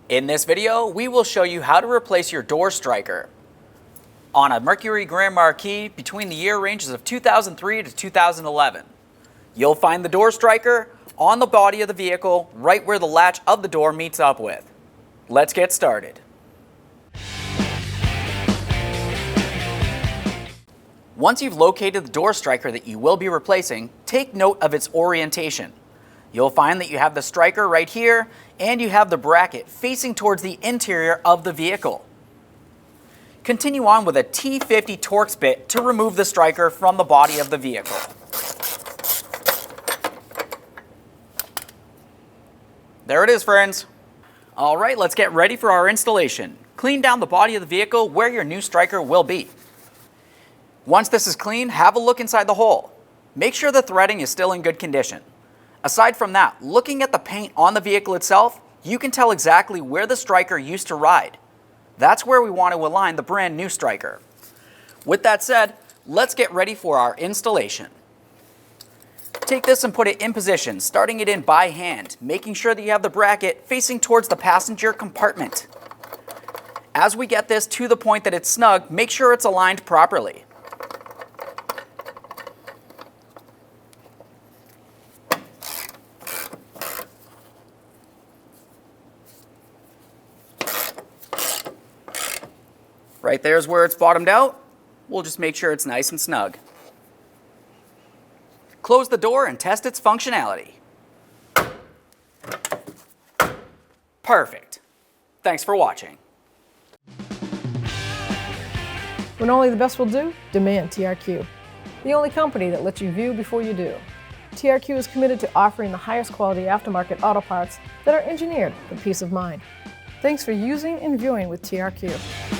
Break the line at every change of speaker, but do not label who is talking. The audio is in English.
In this video, we will show you how to replace your door striker on a Mercury Grand Marquis between the year ranges of 2003 to 2011. You'll find the door striker on the body of the vehicle right where the latch of the door meets up with. Let's get started. Once you've located the door striker that you will be replacing, take note of its orientation. You'll find that you have the striker right here and you have the bracket facing towards the interior of the vehicle. Continue on with a T50 Torx bit to remove the striker from the body of the vehicle. There it is, friends. All right, let's get ready for our installation. Clean down the body of the vehicle where your new striker will be. Once this is clean, have a look inside the hole. Make sure the threading is still in good condition. Aside from that, looking at the paint on the vehicle itself, you can tell exactly where the striker used to ride. That's where we want to align the brand new striker. With that said, let's get ready for our installation. Take this and put it in position, starting it in by hand, making sure that you have the bracket facing towards the passenger compartment. As we get this to the point that it's snug, make sure it's aligned properly. Right there's where it's bottomed out. We'll just make sure it's nice and snug. Close the door and test its functionality. Perfect. Thanks for watching.
When only the best will do, demand TRQ. The only company that lets you view before you do. TRQ is committed to offering the highest quality aftermarket auto parts that are engineered for peace of mind. Thanks for using and viewing with TRQ.